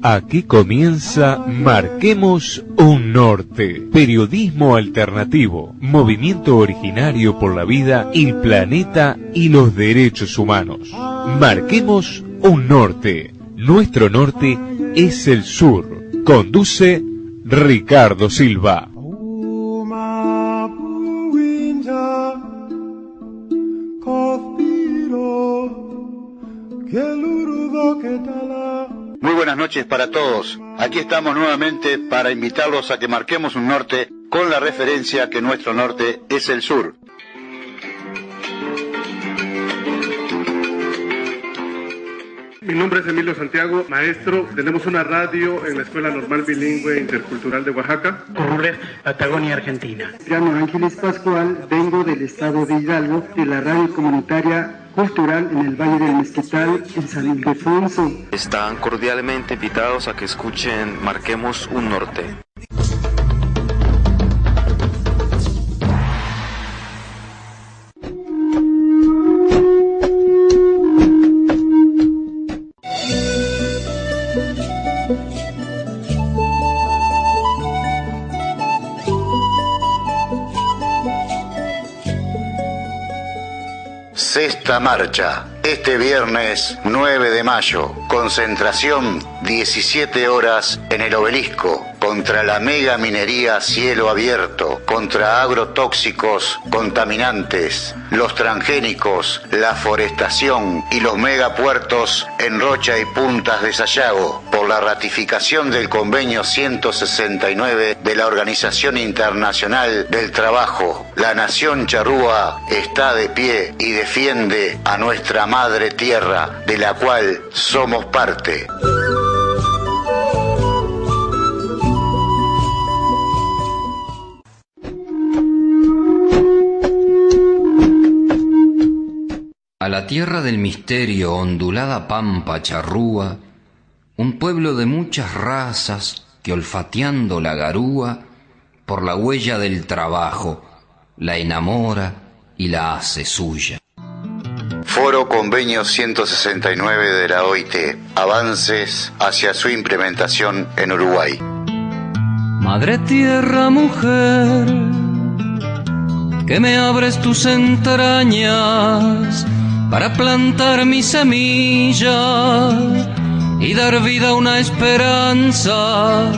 Aquí comienza Marquemos un Norte, periodismo alternativo, movimiento originario por la vida, el planeta y los derechos humanos. Marquemos un Norte, nuestro norte es el sur. Conduce Ricardo Silva. Muy buenas noches para todos. Aquí estamos nuevamente para invitarlos a que marquemos un norte con la referencia que nuestro norte es el sur. Mi nombre es Emilio Santiago, maestro. Tenemos una radio en la Escuela Normal Bilingüe Intercultural de Oaxaca. Rules, Patagonia, Argentina. Llamo Ángeles Pascual, vengo del estado de Hidalgo, de la radio comunitaria cultural en el Valle del Mezquital, en San Ildefonso. Están cordialmente invitados a que escuchen Marquemos un Norte. Sexta marcha, este viernes 9 de mayo, concentración 17 horas en el Obelisco, contra la mega minería a cielo abierto, contra agrotóxicos contaminantes, los transgénicos, la forestación y los megapuertos en Rocha y Puntas de Sayago, por la ratificación del convenio 169 de la Organización Internacional del Trabajo. La nación charrúa está de pie y defiende a nuestra madre tierra, de la cual somos parte. A la tierra del misterio, ondulada pampa charrúa, un pueblo de muchas razas que olfateando la garúa, por la huella del trabajo, la enamora y la hace suya. Foro Convenio 169 de la OIT, avances hacia su implementación en Uruguay. Madre tierra, mujer, que me abres tus entrañas para plantar mi semilla y dar vida a una esperanza,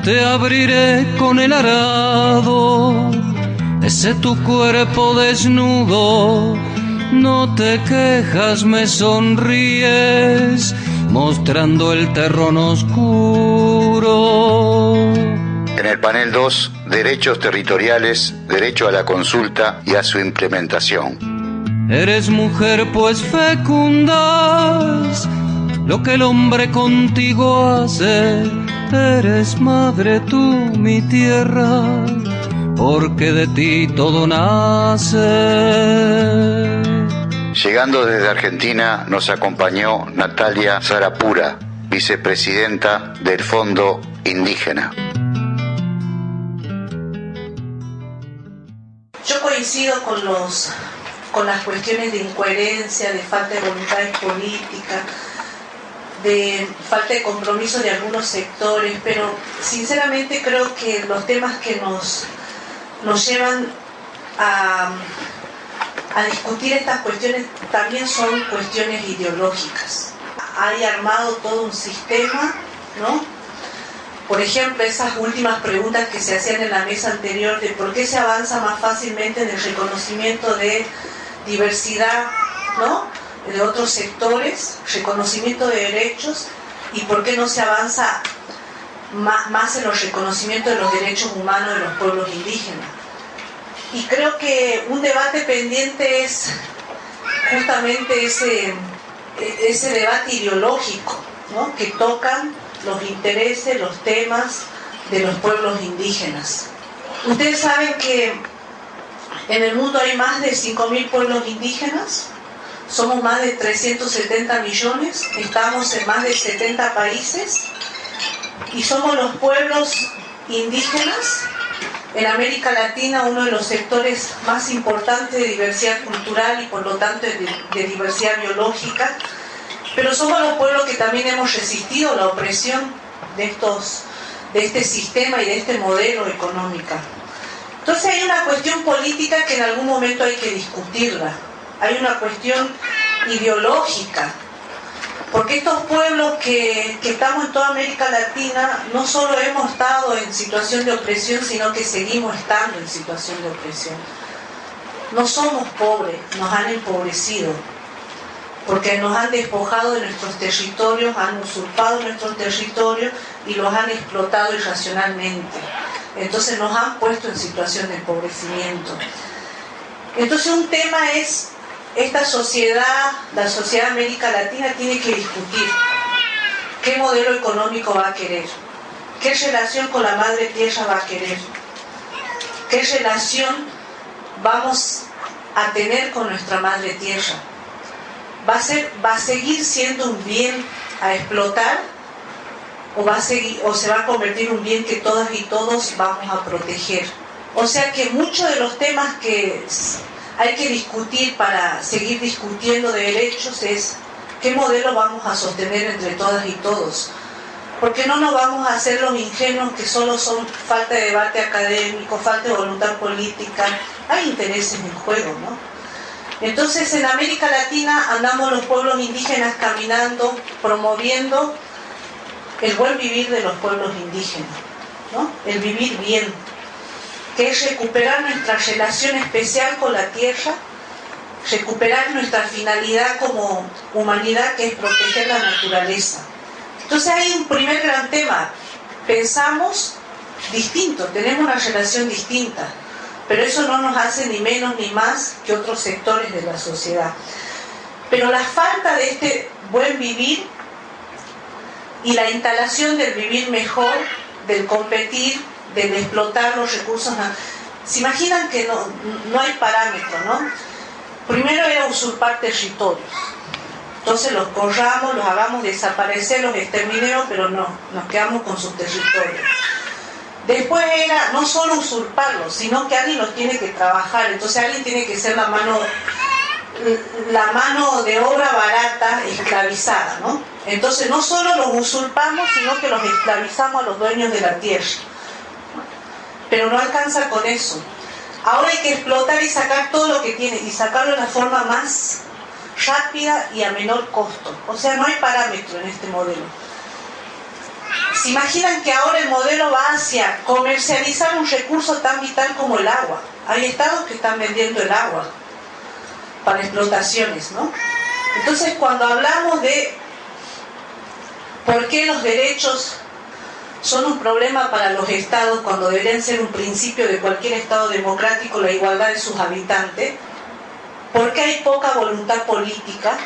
te abriré con el arado, ese tu cuerpo desnudo, no te quejas, me sonríes, mostrando el terrón oscuro. En el panel 2, derechos territoriales, derecho a la consulta y a su implementación. Eres mujer pues fecundas lo que el hombre contigo hace, eres madre tú mi tierra, porque de ti todo nace. Llegando desde Argentina nos acompañó Natalia Zarapura, vicepresidenta del Fondo Indígena. Yo coincido con las cuestiones de incoherencia, de falta de voluntad política, de falta de compromiso de algunos sectores, pero sinceramente creo que los temas que nos llevan a discutir estas cuestiones también son cuestiones ideológicas. Hay armado todo un sistema, ¿no? Por ejemplo, esas últimas preguntas que se hacían en la mesa anterior de por qué se avanza más fácilmente en el reconocimiento de diversidad, ¿no?, de otros sectores, reconocimiento de derechos, y por qué no se avanza más en los reconocimientos de los derechos humanos de los pueblos indígenas. Y creo que un debate pendiente es justamente ese debate ideológico, ¿no?, que tocan los intereses, los temas de los pueblos indígenas. Ustedes saben que en el mundo hay más de 5.000 pueblos indígenas, somos más de 370 millones, estamos en más de 70 países y somos los pueblos indígenas en América Latina uno de los sectores más importantes de diversidad cultural y por lo tanto de diversidad biológica, pero somos los pueblos que también hemos resistido la opresión de este sistema y de este modelo económico. Entonces hay una cuestión política que en algún momento hay que discutirla, hay una cuestión ideológica, porque estos pueblos que estamos en toda América Latina no solo hemos estado en situación de opresión, sino que seguimos estando en situación de opresión. No somos pobres, nos han empobrecido, porque nos han despojado de nuestros territorios, han usurpado nuestros territorios y los han explotado irracionalmente. Entonces nos han puesto en situación de empobrecimiento. Entonces un tema es, esta sociedad, la sociedad de América Latina tiene que discutir qué modelo económico va a querer, qué relación con la madre tierra va a querer, qué relación vamos a tener con nuestra madre tierra. ¿Va a seguir siendo un bien a explotar o se va a convertir en un bien que todas y todos vamos a proteger? O sea que muchos de los temas que hay que discutir para seguir discutiendo de derechos es qué modelo vamos a sostener entre todas y todos. Porque no nos vamos a hacer los ingenuos que solo son falta de debate académico, falta de voluntad política. Hay intereses en juego, ¿no? Entonces en América Latina andamos los pueblos indígenas caminando, promoviendo el buen vivir de los pueblos indígenas, ¿no? El vivir bien, que es recuperar nuestra relación especial con la tierra, recuperar nuestra finalidad como humanidad, que es proteger la naturaleza. Entonces hay un primer gran tema, pensamos distinto, tenemos una relación distinta, pero eso no nos hace ni menos ni más que otros sectores de la sociedad. Pero la falta de este buen vivir y la instalación del vivir mejor, del competir, del explotar los recursos, se imaginan que no hay parámetro, ¿no? Primero era usurpar territorios, entonces los corramos, los hagamos desaparecer, los exterminemos, pero no, nos quedamos con sus territorios. Después era no solo usurparlos, sino que alguien los tiene que trabajar, entonces alguien tiene que ser la mano de obra barata, esclavizada, ¿no? Entonces no solo los usurpamos, sino que los esclavizamos a los dueños de la tierra. Pero no alcanza con eso. Ahora hay que explotar y sacar todo lo que tiene, y sacarlo de la forma más rápida y a menor costo. O sea, no hay parámetro en este modelo. ¿Se imaginan que ahora el modelo va hacia comercializar un recurso tan vital como el agua? Hay estados que están vendiendo el agua para explotaciones, ¿no? Entonces, cuando hablamos de por qué los derechos son un problema para los estados, cuando deberían ser un principio de cualquier estado democrático, la igualdad de sus habitantes, ¿por qué hay poca voluntad política?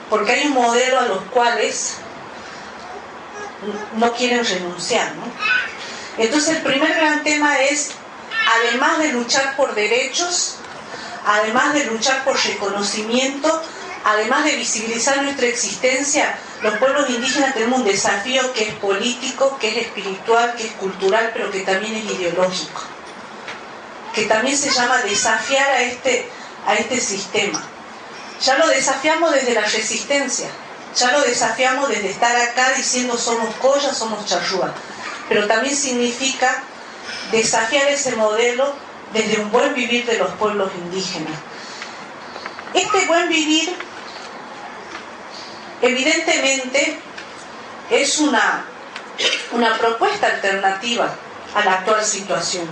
Porque hay un modelo a los cuales no quieren renunciar, ¿no? Entonces el primer gran tema es, además de luchar por derechos, además de luchar por reconocimiento, además de visibilizar nuestra existencia, los pueblos indígenas tenemos un desafío que es político, que es espiritual, que es cultural, pero que también es ideológico, que también se llama desafiar a este sistema. Ya lo desafiamos desde la resistencia, ya lo desafiamos desde estar acá diciendo somos Colla, somos Charrúa, pero también significa desafiar ese modelo desde un buen vivir de los pueblos indígenas. Este buen vivir evidentemente es una propuesta alternativa a la actual situación.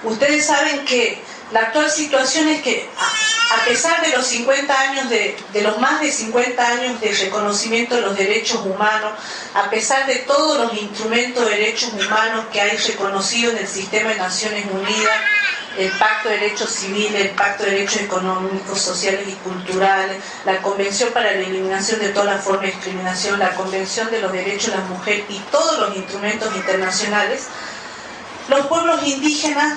Ustedes saben que la actual situación es que a pesar de los 50 años de los más de 50 años de reconocimiento de los derechos humanos, a pesar de todos los instrumentos de derechos humanos que hay reconocidos en el sistema de Naciones Unidas, el Pacto de Derechos Civiles, el Pacto de Derechos Económicos, Sociales y Culturales, la Convención para la Eliminación de todas las formas de discriminación, la Convención de los Derechos de la Mujer y todos los instrumentos internacionales, los pueblos indígenas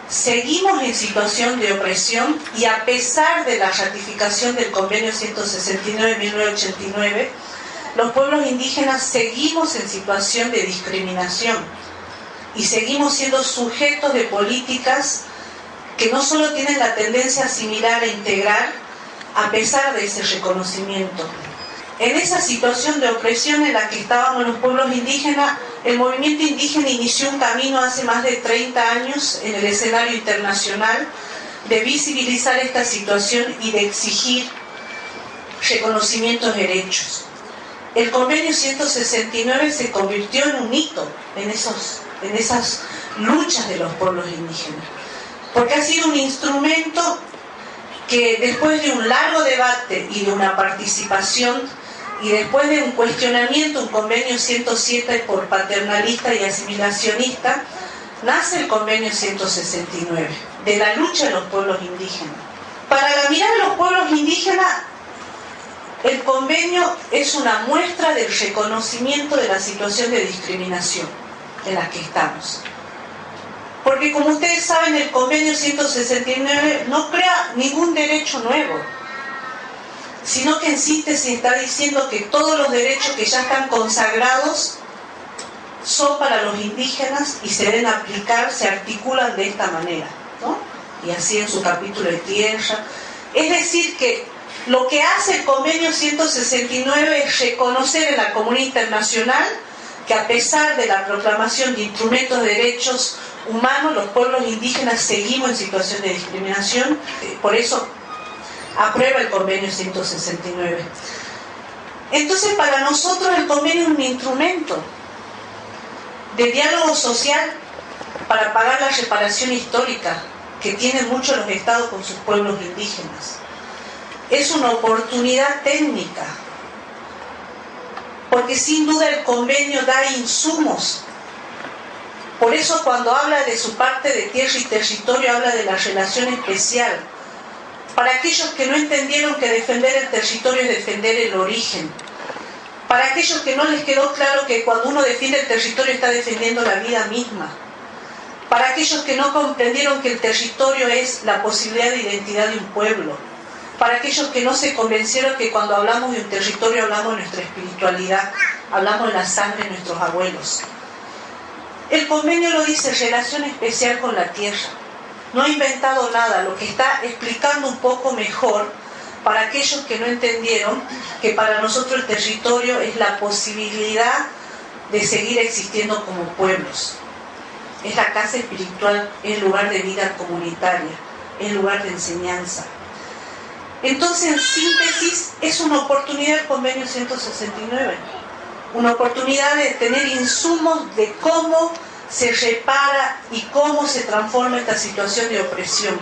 seguimos en situación de opresión, y a pesar de la ratificación del Convenio 169 de 1989, los pueblos indígenas seguimos en situación de discriminación. y seguimos siendo sujetos de políticas que no solo tienen la tendencia a asimilar e integrar, a pesar de ese reconocimiento. En esa situación de opresión en la que estábamos los pueblos indígenas, el movimiento indígena inició un camino hace más de 30 años en el escenario internacional de visibilizar esta situación y de exigir reconocimientos de derechos. El convenio 169 se convirtió en un hito en esas luchas de los pueblos indígenas, porque ha sido un instrumento que después de un largo debate y de una participación y después de un cuestionamiento, un convenio 107 por paternalista y asimilacionista, nace el convenio 169, de la lucha de los pueblos indígenas. Para la mirada de los pueblos indígenas, el convenio es una muestra del reconocimiento de la situación de discriminación en la que estamos. Porque como ustedes saben, el convenio 169 no crea ningún derecho nuevo, sino que en síntesis está diciendo que todos los derechos que ya están consagrados son para los indígenas y se deben aplicar, se articulan de esta manera, ¿no? Y así en su capítulo de tierra. Es decir, que lo que hace el convenio 169 es reconocer en la comunidad internacional que a pesar de la proclamación de instrumentos de derechos humanos, los pueblos indígenas seguimos en situación de discriminación. Por eso aprueba el convenio 169. Entonces, para nosotros el convenio es un instrumento de diálogo social para pagar la reparación histórica que tienen muchos los estados con sus pueblos indígenas. Es una oportunidad técnica, porque sin duda el convenio da insumos. Por eso cuando habla de su parte de tierra y territorio, habla de la relación especial. Para aquellos que no entendieron que defender el territorio es defender el origen. Para aquellos que no les quedó claro que cuando uno defiende el territorio está defendiendo la vida misma. Para aquellos que no comprendieron que el territorio es la posibilidad de identidad de un pueblo. Para aquellos que no se convencieron que cuando hablamos de un territorio hablamos de nuestra espiritualidad, hablamos de la sangre de nuestros abuelos. El convenio lo dice, relación especial con la tierra. No ha inventado nada, lo que está explicando un poco mejor para aquellos que no entendieron que para nosotros el territorio es la posibilidad de seguir existiendo como pueblos. Es la casa espiritual, es lugar de vida comunitaria, es lugar de enseñanza. Entonces, en síntesis, es una oportunidad el convenio 169, una oportunidad de tener insumos de cómo se repara y cómo se transforma esta situación de opresión.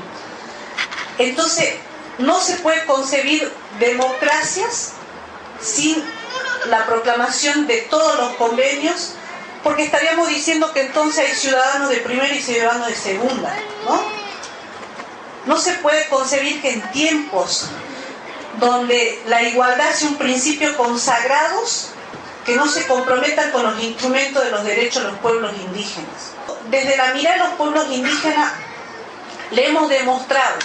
Entonces, no se puede concebir democracias sin la proclamación de todos los convenios, porque estaríamos diciendo que entonces hay ciudadanos de primera y ciudadanos de segunda, ¿no? No se puede concebir que en tiempos donde la igualdad sea un principio consagrado, que no se comprometan con los instrumentos de los derechos de los pueblos indígenas. Desde la mirada de los pueblos indígenas le hemos demostrado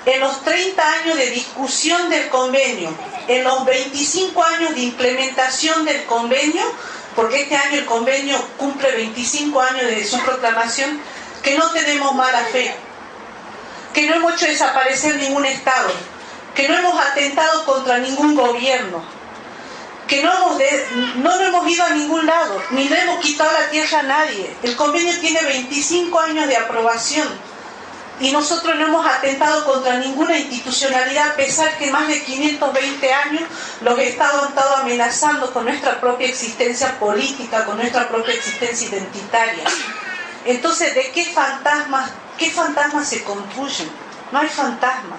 en los 30 años de discusión del convenio, en los 25 años de implementación del convenio, porque este año el convenio cumple 25 años de su proclamación, que no tenemos mala fe, que no hemos hecho desaparecer ningún Estado, que no hemos atentado contra ningún gobierno, que no hemos ido a ningún lado, ni le hemos quitado la tierra a nadie. El convenio tiene 25 años de aprobación y nosotros no hemos atentado contra ninguna institucionalidad, a pesar que más de 520 años los Estados han estado amenazando con nuestra propia existencia política, con nuestra propia existencia identitaria. Entonces, ¿de qué fantasmas se construyen? No hay fantasma.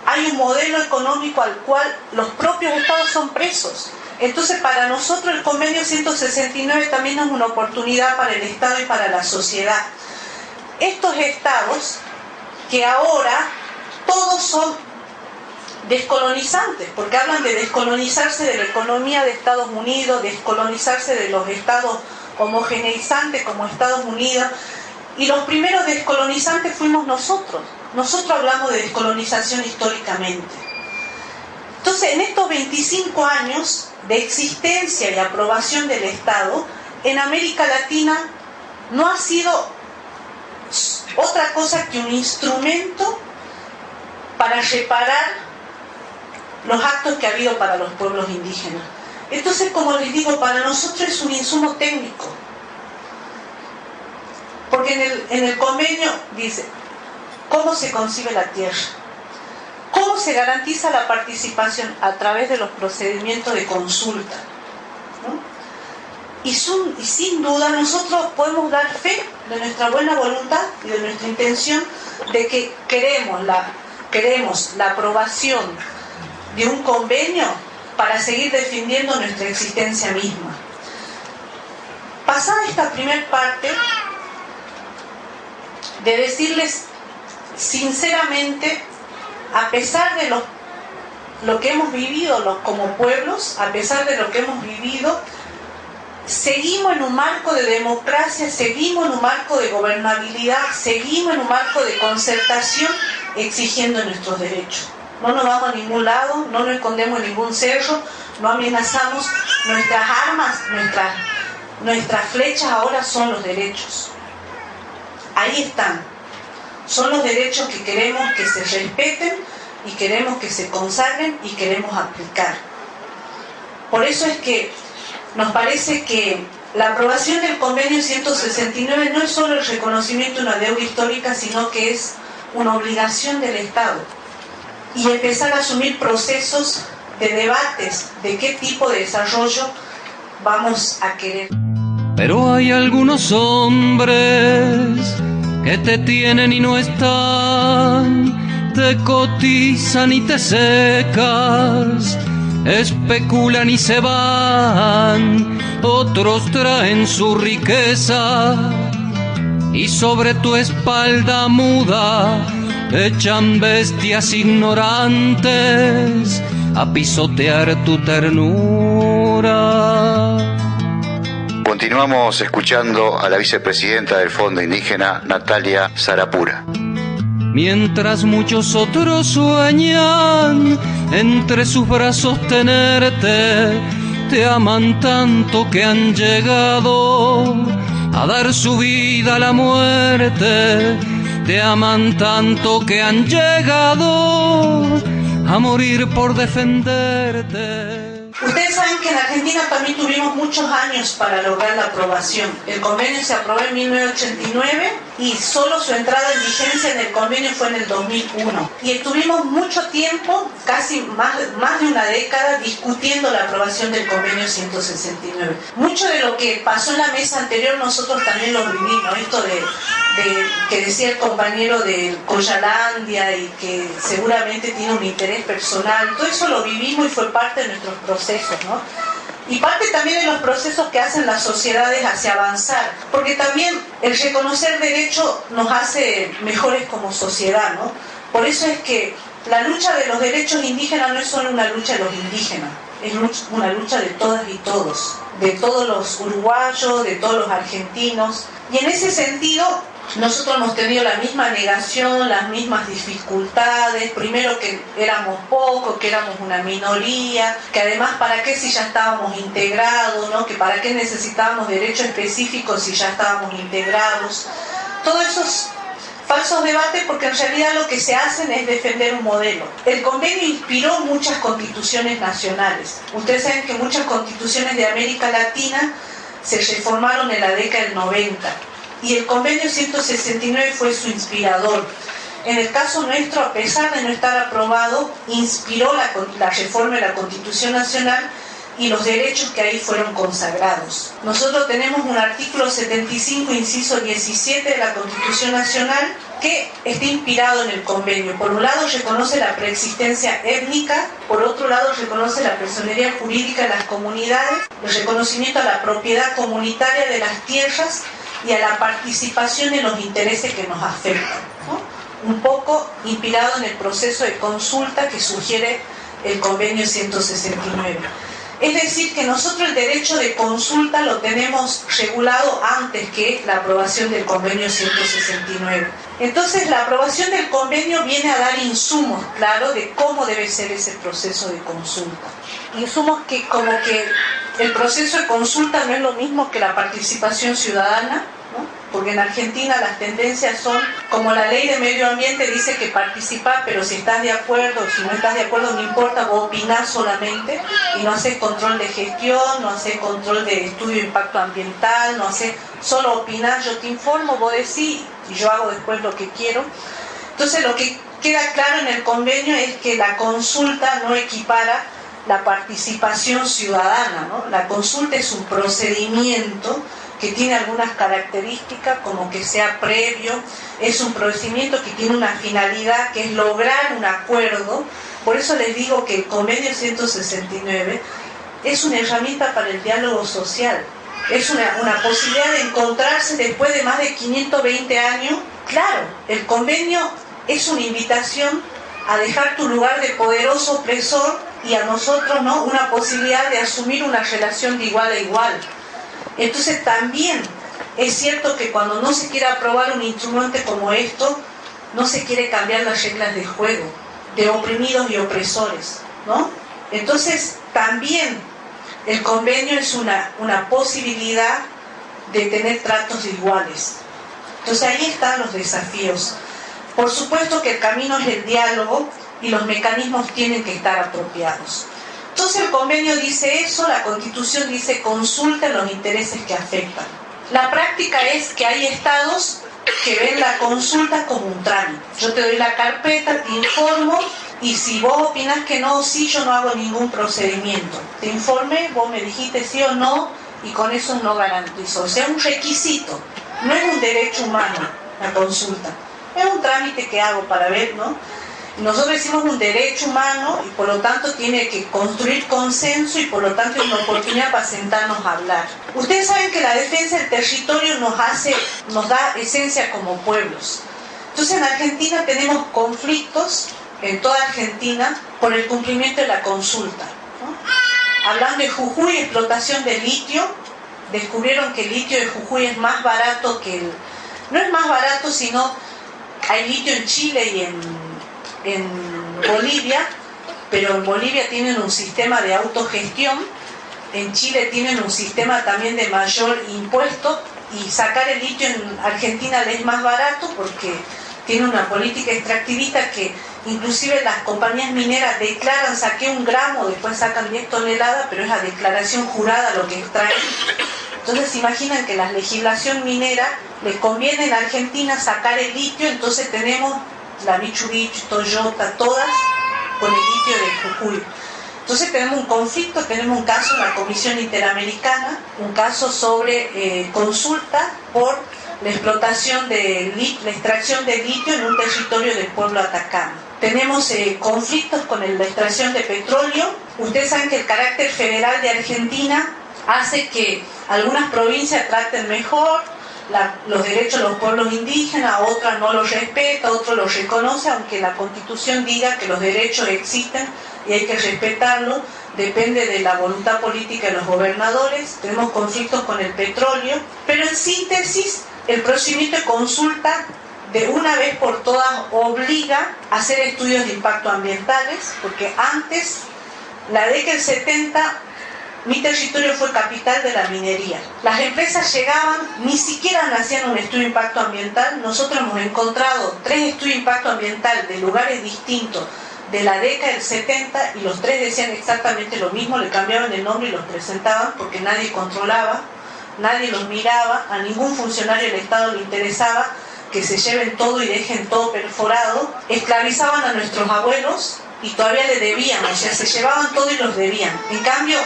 Hay un modelo económico al cual los propios estados son presos. Entonces, para nosotros el convenio 169 también es una oportunidad para el Estado y para la sociedad. Estos estados, que ahora todos son descolonizantes, porque hablan de descolonizarse de la economía de Estados Unidos, descolonizarse de los estados homogeneizantes como Estados Unidos, y los primeros descolonizantes fuimos nosotros. Nosotros hablamos de descolonización históricamente. Entonces, en estos 25 años de existencia y aprobación del Estado, en América Latina no ha sido otra cosa que un instrumento para reparar los actos que ha habido para los pueblos indígenas. Entonces, como les digo, para nosotros es un insumo técnico, porque en el convenio dice cómo se concibe la tierra, cómo se garantiza la participación a través de los procedimientos de consulta, ¿no? Y sin duda nosotros podemos dar fe de nuestra buena voluntad y de nuestra intención de que queremos la aprobación de un convenio para seguir defendiendo nuestra existencia misma. Pasada esta primer parte, de decirles sinceramente, a pesar de lo que hemos vivido como pueblos, a pesar de lo que hemos vivido, seguimos en un marco de democracia, seguimos en un marco de gobernabilidad, seguimos en un marco de concertación exigiendo nuestros derechos. No nos vamos a ningún lado, no nos escondemos en ningún cerro, no amenazamos. Nuestras armas, nuestras flechas ahora son los derechos. Ahí están. Son los derechos que queremos que se respeten y queremos que se consagren y queremos aplicar. Por eso es que nos parece que la aprobación del convenio 169 no es solo el reconocimiento de una deuda histórica, sino que es una obligación del Estado. Y empezar a asumir procesos de debates de qué tipo de desarrollo vamos a querer. Pero hay algunos hombres que te tienen y no están, te cotizan y te secas, especulan y se van, otros traen su riqueza y sobre tu espalda muda echan bestias ignorantes a pisotear tu ternura. Continuamos escuchando a la vicepresidenta del Fondo Indígena, Natalia Sarapura. Mientras muchos otros sueñan entre sus brazos tenerte, te aman tanto que han llegado a dar su vida a la muerte. Te aman tanto que han llegado a morir por defenderte. Ustedes saben que en Argentina también tuvimos muchos años para lograr la aprobación. El convenio se aprobó en 1989 y solo su entrada en vigencia en el convenio fue en el 2001. Y estuvimos mucho tiempo, casi más de una década, discutiendo la aprobación del convenio 169. Mucho de lo que pasó en la mesa anterior nosotros también lo vivimos. Esto de que decía el compañero de Coyalandia y que seguramente tiene un interés personal, todo eso lo vivimos y fue parte de nuestros procesos, ¿no? Y parte también de los procesos que hacen las sociedades hacia avanzar, porque también el reconocer derecho nos hace mejores como sociedad, ¿no? Por eso es que la lucha de los derechos indígenas no es solo una lucha de los indígenas, es una lucha de todas y todos, de todos los uruguayos, de todos los argentinos. Y en ese sentido nosotros hemos tenido la misma negación, las mismas dificultades, primero que éramos pocos, que éramos una minoría, que además para qué si ya estábamos integrados, ¿no? Que para qué necesitábamos derechos específicos si ya estábamos integrados. Todos esos falsos debates, porque en realidad lo que se hacen es defender un modelo. El convenio inspiró muchas constituciones nacionales. Ustedes saben que muchas constituciones de América Latina se reformaron en la década del 90. Y el convenio 169 fue su inspirador. En el caso nuestro, a pesar de no estar aprobado, inspiró la reforma de la Constitución Nacional y los derechos que ahí fueron consagrados. Nosotros tenemos un artículo 75, inciso 17 de la Constitución Nacional que está inspirado en el convenio. Por un lado reconoce la preexistencia étnica, por otro lado reconoce la personería jurídica de las comunidades, el reconocimiento a la propiedad comunitaria de las tierras y a la participación en los intereses que nos afectan, ¿no? Un poco inspirado en el proceso de consulta que sugiere el convenio 169. Es decir, que nosotros el derecho de consulta lo tenemos regulado antes que la aprobación del convenio 169. Entonces, la aprobación del convenio viene a dar insumos, claro, de cómo debe ser ese proceso de consulta. Insumos que, como que el proceso de consulta no es lo mismo que la participación ciudadana, ¿no? porque en Argentina las tendencias son, como la ley de medio ambiente dice que participar, pero si estás de acuerdo, si no estás de acuerdo, no importa, vos opinás solamente y no haces control de gestión, no haces control de estudio de impacto ambiental, no haces, solo opinás, yo te informo, vos decís y yo hago después lo que quiero. Entonces lo que queda claro en el convenio es que la consulta no equipara la participación ciudadana, ¿no? La consulta es un procedimiento que tiene algunas características, como que sea previo, es un procedimiento que tiene una finalidad que es lograr un acuerdo. Por eso les digo que el convenio 169 es una herramienta para el diálogo social, es una posibilidad de encontrarse después de más de 520 años. Claro, el convenio es una invitación a dejar tu lugar de poderoso opresor y a nosotros, ¿no?, una posibilidad de asumir una relación de igual a igual. Entonces también es cierto que cuando no se quiere aprobar un instrumento como esto, no se quiere cambiar las reglas de juego, de oprimidos y opresores, ¿no? Entonces también el convenio es una posibilidad de tener tratos iguales. Entonces ahí están los desafíos. Por supuesto que el camino es el diálogo y los mecanismos tienen que estar apropiados. Entonces el convenio dice eso, la Constitución dice consulta los intereses que afectan. La práctica es que hay estados que ven la consulta como un trámite. Yo te doy la carpeta, te informo y si vos opinás que no o sí, yo no hago ningún procedimiento. Te informé, vos me dijiste sí o no y con eso no garantizo. O sea, un requisito, no es un derecho humano la consulta. Es un trámite que hago para ver, ¿no? Nosotros decimos un derecho humano y por lo tanto tiene que construir consenso y por lo tanto es una oportunidad para sentarnos a hablar. Ustedes saben que la defensa del territorio nos da esencia como pueblos. Entonces en Argentina tenemos conflictos, en toda Argentina, por el cumplimiento de la consulta, ¿no? Hablando de Jujuy, explotación de litio, descubrieron que el litio de Jujuy es más barato que el... No es más barato, sino hay litio en Chile y en Bolivia, pero en Bolivia tienen un sistema de autogestión, en Chile tienen un sistema también de mayor impuesto y sacar el litio en Argentina les es más barato porque tiene una política extractivista que inclusive las compañías mineras declaran saqué 1 gramo, después sacan 10 toneladas, pero es a declaración jurada lo que extraen. Entonces se imaginan que la legislación minera les conviene en Argentina sacar el litio, entonces tenemos la Mitsubishi, Toyota, todas con el litio de Jujuy. Entonces tenemos un conflicto, tenemos un caso en la Comisión Interamericana, un caso sobre consulta por la explotación la extracción de litio en un territorio del pueblo Atacama. Tenemos conflictos con la extracción de petróleo. Ustedes saben que el carácter federal de Argentina hace que algunas provincias traten mejor los derechos de los pueblos indígenas, otras no los respeta, otros los reconoce, aunque la Constitución diga que los derechos existen y hay que respetarlos, depende de la voluntad política de los gobernadores. Tenemos conflictos con el petróleo, pero en síntesis, el procedimiento de consulta de una vez por todas obliga a hacer estudios de impacto ambientales, porque antes, la década del 70, mi territorio fue capital de la minería. Las empresas llegaban, ni siquiera hacían un estudio de impacto ambiental. Nosotros hemos encontrado 3 estudios de impacto ambiental de lugares distintos de la década del 70 y los 3 decían exactamente lo mismo, le cambiaban el nombre y los presentaban porque nadie controlaba, nadie los miraba, a ningún funcionario del Estado le interesaba que se lleven todo y dejen todo perforado. Esclavizaban a nuestros abuelos y todavía le debían, o sea, se llevaban todo y los debían. En cambio,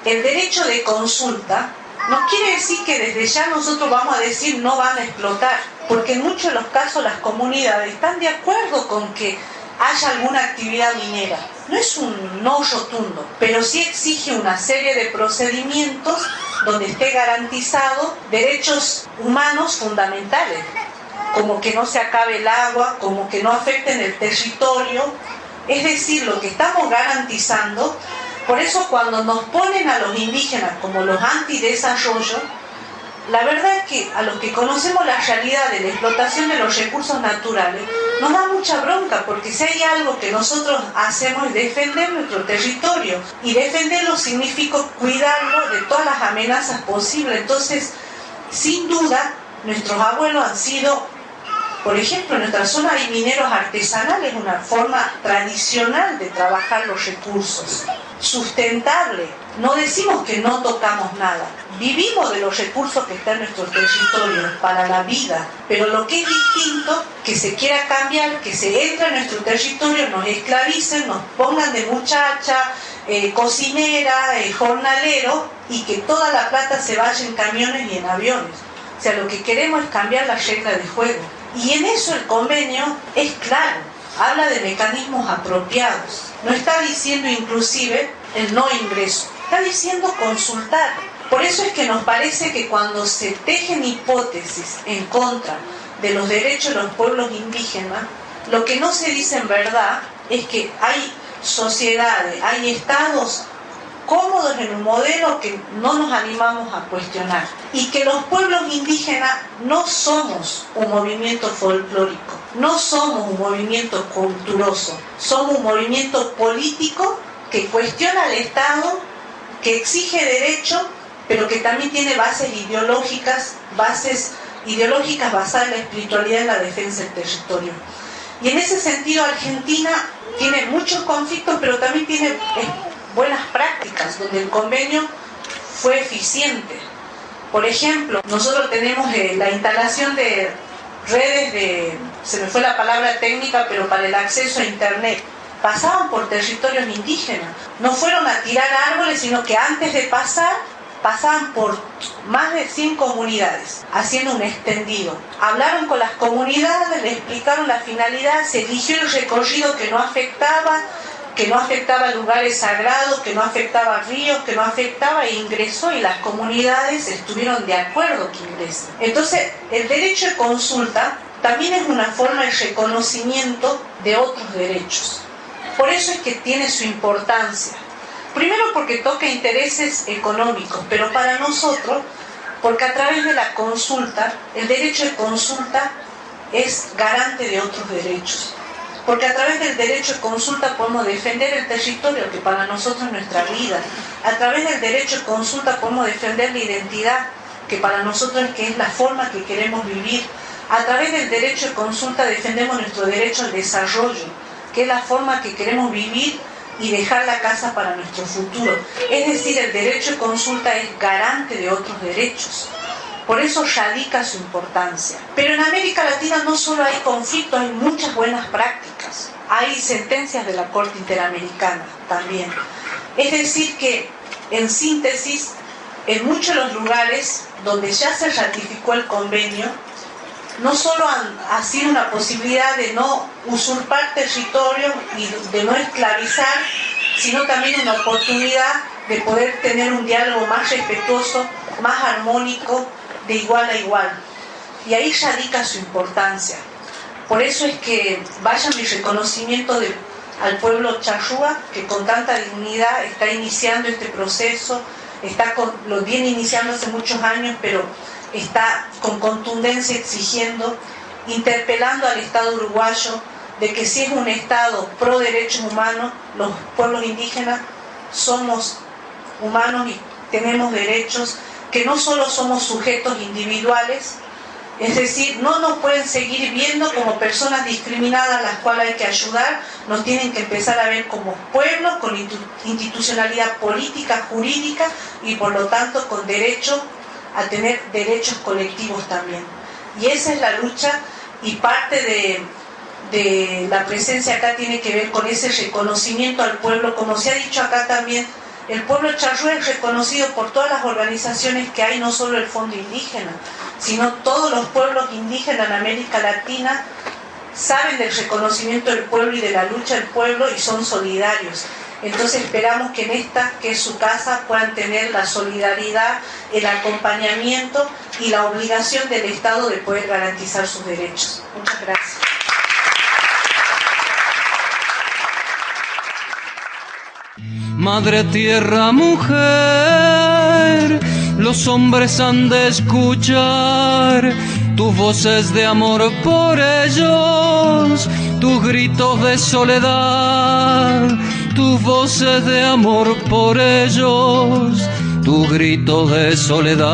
el derecho de consulta no quiere decir que desde ya nosotros vamos a decir no van a explotar, porque en muchos de los casos las comunidades están de acuerdo con que haya alguna actividad minera. No es un no rotundo, pero sí exige una serie de procedimientos donde esté garantizado derechos humanos fundamentales, como que no se acabe el agua, como que no afecten el territorio. Es decir, lo que estamos garantizando. Por eso cuando nos ponen a los indígenas como los antidesarrollo, la verdad es que a los que conocemos la realidad de la explotación de los recursos naturales, nos da mucha bronca, porque si hay algo que nosotros hacemos es defender nuestro territorio, y defenderlo significa cuidarlo de todas las amenazas posibles. Entonces, sin duda, nuestros abuelos han sido, por ejemplo, en nuestra zona hay mineros artesanales, una forma tradicional de trabajar los recursos, sustentable. No decimos que no tocamos nada, vivimos de los recursos que están en nuestros territorios para la vida, pero lo que es distinto, que se quiera cambiar, que se entre en nuestro territorio, nos esclavicen, nos pongan de muchacha, cocinera, jornalero, y que toda la plata se vaya en camiones y en aviones. O sea, lo que queremos es cambiar la regla de juego. Y en eso el convenio es claro, habla de mecanismos apropiados. No está diciendo inclusive el no ingreso, está diciendo consultar. Por eso es que nos parece que cuando se tejen hipótesis en contra de los derechos de los pueblos indígenas, lo que no se dice en verdad es que hay sociedades, hay estados cómodos en un modelo que no nos animamos a cuestionar, y que los pueblos indígenas no somos un movimiento folclórico, no somos un movimiento culturoso, somos un movimiento político que cuestiona al Estado, que exige derecho, pero que también tiene bases ideológicas basadas en la espiritualidad y en la defensa del territorio. Y en ese sentido Argentina tiene muchos conflictos, pero también tiene buenas prácticas, donde el convenio fue eficiente. Por ejemplo, nosotros tenemos la instalación de redes se me fue la palabra técnica, pero para el acceso a internet. Pasaban por territorios indígenas, no fueron a tirar árboles, sino que antes de pasar, pasaban por más de 100 comunidades, haciendo un extendido. Hablaron con las comunidades, les explicaron la finalidad, se eligió el recorrido que no afectaba lugares sagrados, que no afectaba ríos, que no afectaba, e ingresó, y las comunidades estuvieron de acuerdo que ingrese. Entonces, el derecho de consulta también es una forma de reconocimiento de otros derechos. Por eso es que tiene su importancia. Primero porque toca intereses económicos, pero para nosotros, porque a través de la consulta, el derecho de consulta es garante de otros derechos. Porque a través del derecho de consulta podemos defender el territorio, que para nosotros es nuestra vida. A través del derecho de consulta podemos defender la identidad, que para nosotros es la forma que queremos vivir. A través del derecho de consulta defendemos nuestro derecho al desarrollo, que es la forma que queremos vivir y dejar la casa para nuestro futuro. Es decir, el derecho de consulta es garante de otros derechos. Por eso radica su importancia. Pero en América Latina no solo hay conflictos, hay muchas buenas prácticas. Hay sentencias de la Corte Interamericana también. Es decir que, en síntesis, en muchos de los lugares donde ya se ratificó el convenio, no solo ha sido una posibilidad de no usurpar territorio y de no esclavizar, sino también una oportunidad de poder tener un diálogo más respetuoso, más armónico, de igual a igual. Y ahí radica su importancia. Por eso es que vaya mi reconocimiento al pueblo charrúa, que con tanta dignidad está iniciando este proceso, lo viene iniciando hace muchos años, pero está con contundencia exigiendo, interpelando al Estado uruguayo de que si es un Estado pro derechos humanos, los pueblos indígenas somos humanos y tenemos derechos, que no solo somos sujetos individuales, es decir, no nos pueden seguir viendo como personas discriminadas a las cuales hay que ayudar, nos tienen que empezar a ver como pueblo, con institucionalidad política, jurídica, y por lo tanto con derecho a tener derechos colectivos también. Y esa es la lucha, y parte de la presencia acá tiene que ver con ese reconocimiento al pueblo. Como se ha dicho acá también, el pueblo charrúa es reconocido por todas las organizaciones que hay, no solo el Fondo Indígena, sino todos los pueblos indígenas en América Latina saben del reconocimiento del pueblo y de la lucha del pueblo y son solidarios. Entonces esperamos que en esta, que es su casa, puedan tener la solidaridad, el acompañamiento y la obligación del Estado de poder garantizar sus derechos. Muchas gracias. Madre tierra, mujer, los hombres han de escuchar tus voces de amor por ellos, tus gritos de soledad, tus voces de amor por ellos, tus gritos de soledad.